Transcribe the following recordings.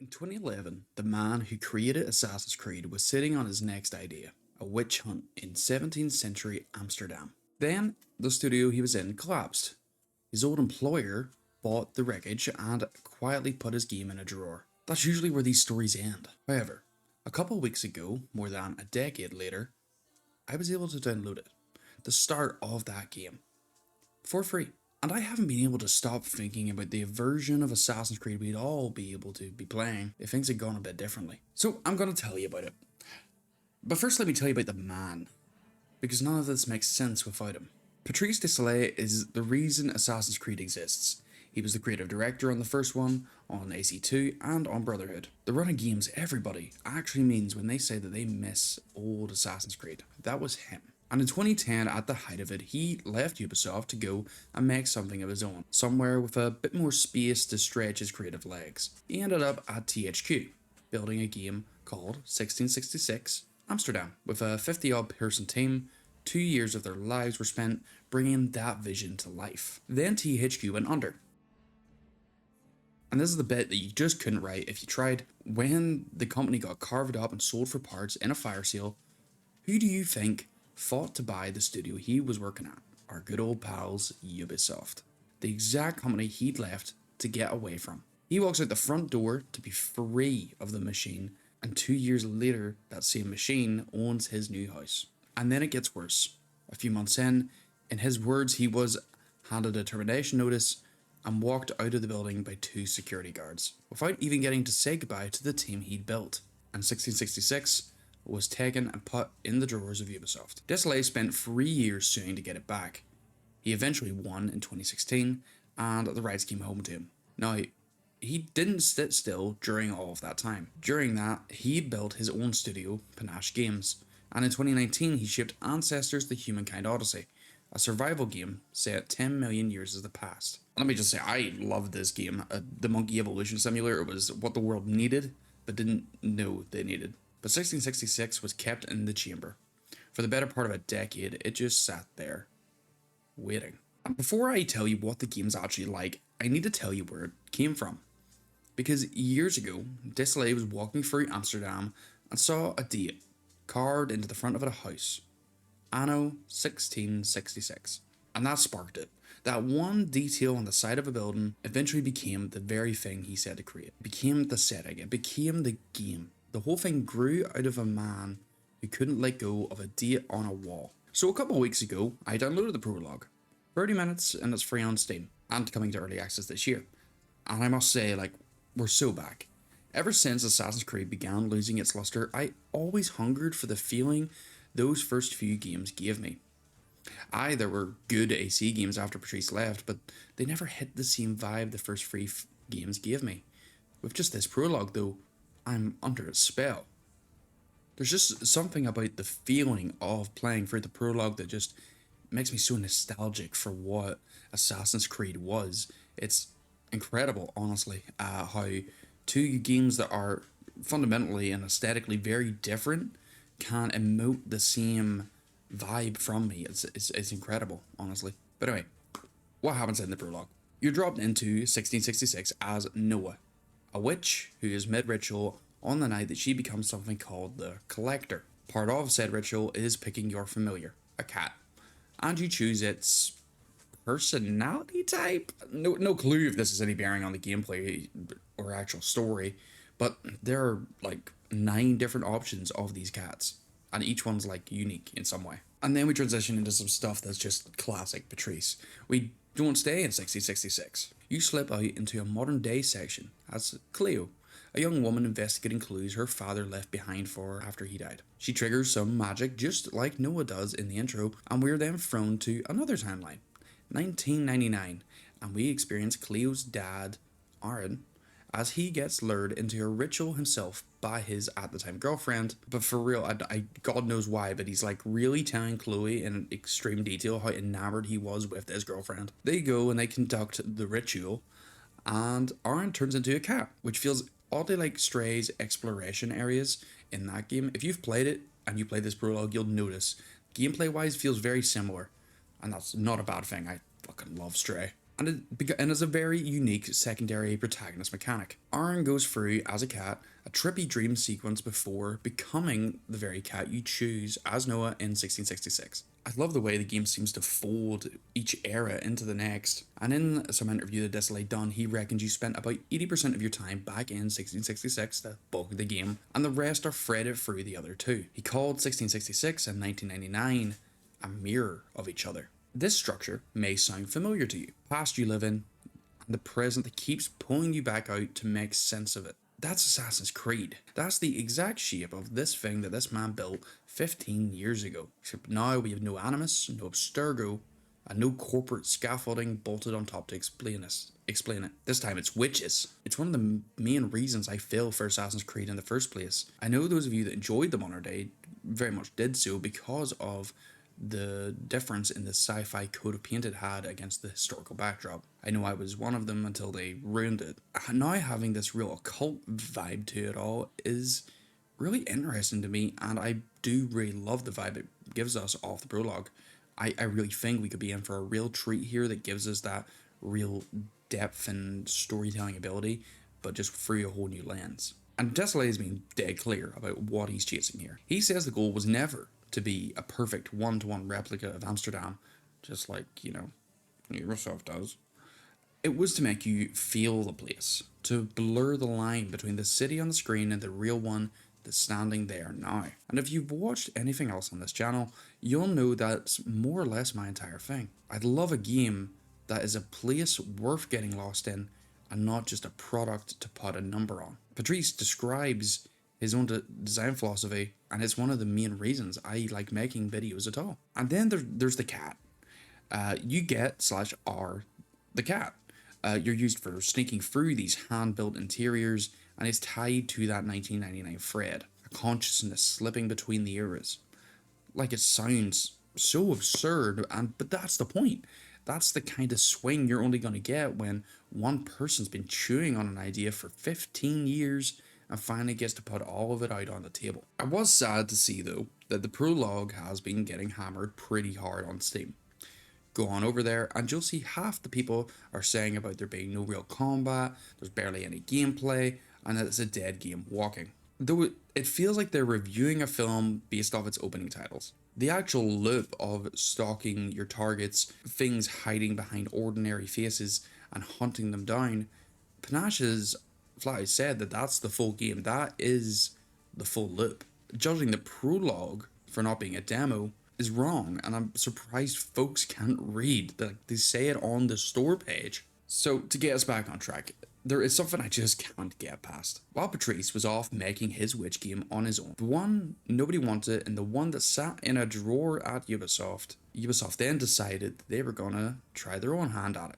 In 2011, the man who created Assassin's Creed was sitting on his next idea, a witch hunt in 17th century Amsterdam. Then, the studio he was in collapsed. His old employer bought the wreckage and quietly put his game in a drawer. That's usually where these stories end. However, a couple of weeks ago, more than a decade later, I was able to download it, the start of that game, for free. And I haven't been able to stop thinking about the version of Assassin's Creed we'd all be able to be playing if things had gone a bit differently. So I'm going to tell you about it. But first let me tell you about the man, because none of this makes sense without him. Patrice Désilets is the reason Assassin's Creed exists. He was the creative director on the first one, on AC2, and on Brotherhood. The run of games everybody actually means when they say that they miss old Assassin's Creed. That was him. And in 2010, at the height of it, he left Ubisoft to go and make something of his own, somewhere with a bit more space to stretch his creative legs. He ended up at THQ, building a game called 1666 Amsterdam. With a 50-odd person team, 2 years of their lives were spent bringing that vision to life. Then THQ went under. And this is the bit that you just couldn't write if you tried. When the company got carved up and sold for parts in a fire sale, who do you think fought to buy the studio he was working at? Our good old pals, Ubisoft. The exact company he'd left to get away from. He walks out the front door to be free of the machine, and 2 years later, that same machine owns his new house. And then it gets worse. A few months in his words, he was handed a termination notice and walked out of the building by 2 security guards, without even getting to say goodbye to the team he'd built. And 1666 was taken and put in the drawers of Ubisoft. Désilets spent 3 years suing to get it back. He eventually won in 2016, and the rights came home to him. Now, he didn't sit still during all of that time. During that, he built his own studio, Panache Games, and in 2019 he shipped Ancestors: The Humankind Odyssey, a survival game set 10 million years as the past. Let me just say, I loved this game. The Monkey Evolution Simulator was what the world needed, but didn't know they needed. But 1666 was kept in the chamber. For the better part of a decade, it just sat there, waiting. And before I tell you what the game's actually like, I need to tell you where it came from. Because years ago, Désilets was walking through Amsterdam and saw a date carved into the front of a house. Anno 1666. And that sparked it. That one detail on the side of a building eventually became the very thing he said to create. It became the setting. It became the game. The whole thing grew out of a man who couldn't let go of a date on a wall. So a couple of weeks ago, I downloaded the prologue. 30 minutes and it's free on Steam, and coming to early access this year. And I must say, we're so back. Ever since Assassin's Creed began losing its luster, I always hungered for the feeling those first few games gave me. There were good AC games after Patrice left, but they never hit the same vibe the first three games gave me. With just this prologue though, I'm under a spell. There's just something about the feeling of playing through the prologue that just makes me so nostalgic for what Assassin's Creed was. It's incredible, honestly, how 2 games that are fundamentally and aesthetically very different can emote the same vibe from me. It's incredible, honestly. But anyway, what happens in the prologue? You're dropped into 1666 as Noah, a witch who is mid-ritual on the night that she becomes something called the Collector. Part of said ritual is picking your familiar, a cat, and you choose its personality type. No clue if this has any bearing on the gameplay or actual story, but there are 9 different options of these cats, and each one's unique in some way. And then we transition into some stuff that's just classic Patrice. We don't stay in 1666. You slip out into a modern day section as Cleo, a young woman investigating clues her father left behind for her after he died. She triggers some magic just like Noah does in the intro, and we're then thrown to another timeline, 1999, and we experience Cleo's dad, Aaron, as he gets lured into a ritual himself by his at the time girlfriend. But for real, I God knows why, but he's really telling Chloe in extreme detail how enamored he was with his girlfriend. They go and they conduct the ritual, and Aaron turns into a cat, which feels oddly like Stray's exploration areas in that game. If you've played it and you play this prologue, you'll notice gameplay wise feels very similar, and that's not a bad thing. I fucking love Stray. and it's a very unique secondary protagonist mechanic. Aaron goes through, as a cat, a trippy dream sequence before becoming the very cat you choose as Noah in 1666. I love the way the game seems to fold each era into the next, and in some interview that Desolate done, he reckons you spent about 80% of your time back in 1666, the bulk of the game, and the rest are threaded through the other two. He called 1666 and 1999 a mirror of each other. This structure may sound familiar to you. Past you live in, and the present that keeps pulling you back out to make sense of it. That's Assassin's Creed. That's the exact shape of this thing that this man built 15 years ago. Except now we have no Animus, no Abstergo, and no corporate scaffolding bolted on top to explain it. This time it's witches. It's one of the main reasons I fell for Assassin's Creed in the first place. I know those of you that enjoyed them on our day very much did so because of the difference in the sci-fi coat of paint it had against the historical backdrop. I know I was one of them until they ruined it. Now having this real occult vibe to it all is really interesting to me, and I do really love the vibe it gives us off the prologue. I really think we could be in for a real treat here that gives us that real depth and storytelling ability, but just through a whole new lens. And Desolate has been dead clear about what he's chasing here. He says the goal was never to be a perfect one-to-one replica of Amsterdam, just like, Ubisoft does. It was to make you feel the place, to blur the line between the city on the screen and the real one that's standing there now. And if you've watched anything else on this channel, you'll know that's more or less my entire thing. I'd love a game that is a place worth getting lost in and not just a product to put a number on. Patrice describes his own design philosophy, and it's one of the main reasons I like making videos at all. And then there's the cat. You get /R the cat. You're used for sneaking through these hand-built interiors, and it's tied to that 1999 thread, a consciousness slipping between the eras. Like, it sounds so absurd, but that's the point. That's the kind of swing you're only going to get when one person's been chewing on an idea for 15 years and finally gets to put all of it out on the table. I was sad to see, though, that the prologue has been getting hammered pretty hard on Steam. Go on over there and you'll see half the people are saying about there being no real combat, there's barely any gameplay, and that it's a dead game walking. Though it feels like they're reviewing a film based off its opening titles. The actual loop of stalking your targets, things hiding behind ordinary faces and hunting them down, Panache has flat out said that that's the full game. That is the full loop. Judging the prologue for not being a demo is wrong, and I'm surprised folks can't read. They say it on the store page. So to get us back on track, there is something I just can't get past. While Patrice was off making his witch game on his own, the one nobody wanted and the one that sat in a drawer at Ubisoft then decided they were gonna try their own hand at it.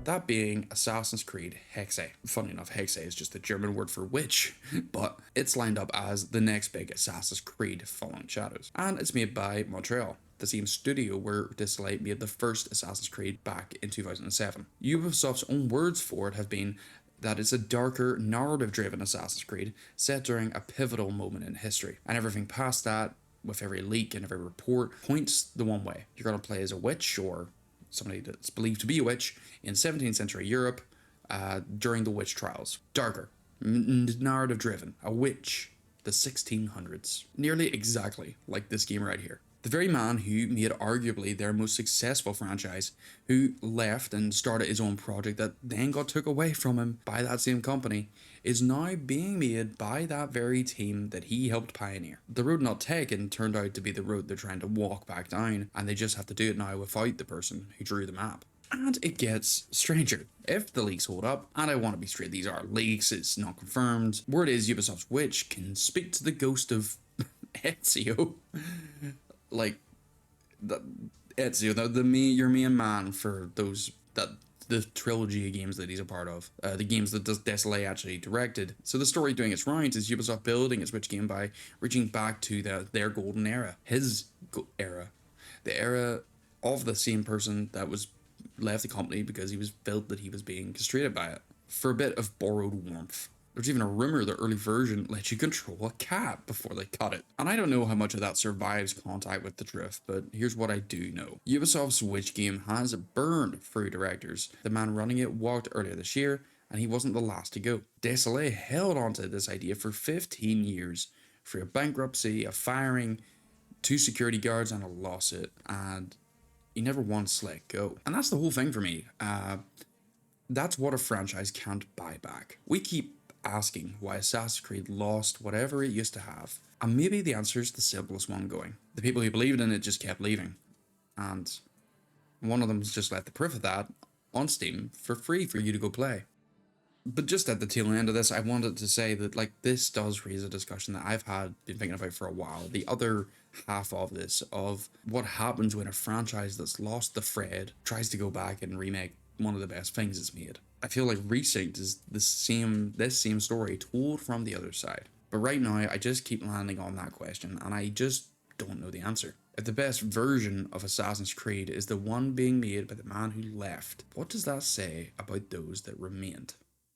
That being Assassin's Creed Hexe. Funny enough, Hexe is just the German word for witch, but it's lined up as the next big Assassin's Creed following Shadows. And it's made by Montreal, the same studio where Desolate made the first Assassin's Creed back in 2007. Ubisoft's own words for it have been that it's a darker, narrative-driven Assassin's Creed set during a pivotal moment in history. And everything past that, with every leak and every report, points the one way. You're going to play as a witch or somebody that's believed to be a witch in 17th century Europe during the witch trials. Darker, narrative driven, a witch, the 1600s. Nearly exactly like this game right here. The very man who made arguably their most successful franchise, who left and started his own project that then got took away from him by that same company, is now being made by that very team that he helped pioneer. The road not taken turned out to be the road they're trying to walk back down, and they just have to do it now without the person who drew the map. And it gets stranger. If the leaks hold up, and I want to be straight, these are leaks, it's not confirmed. Word is Ubisoft's witch can speak to the ghost of Ezio. Like, Ezio, your main man for the trilogy of games that he's a part of, the games that Desolate actually directed. So the story doing its rounds is Ubisoft building its witch game by reaching back to their golden era, his era, the era of the same person that was left the company because he was felt that he was being castrated by it. For a bit of borrowed warmth, There's even a rumor the early version let you control a cat before they cut it. And I don't know how much of that survives contact with the truth, but here's what I do know. Ubisoft's Witch game has burned through directors. The man running it walked earlier this year, and he wasn't the last to go. Desolé held onto this idea for 15 years, through a bankruptcy, a firing, two security guards, and a lawsuit, and he never once let go. And that's the whole thing for me. That's what a franchise can't buy back. We keep asking why Assassin's Creed lost whatever it used to have, and maybe the answer is the simplest one going. The people who believed in it just kept leaving, and one of them's just left the proof of that on Steam for free for you to go play. But just at the tail end of this, I wanted to say that like this does raise a discussion that I've been thinking about for a while. The other half of this, of what happens when a franchise that's lost the thread tries to go back and remake one of the best things it's made. I feel like Resynced is this same story told from the other side. But right now, I just keep landing on that question, and I just don't know the answer. If the best version of Assassin's Creed is the one being made by the man who left, what does that say about those that remained?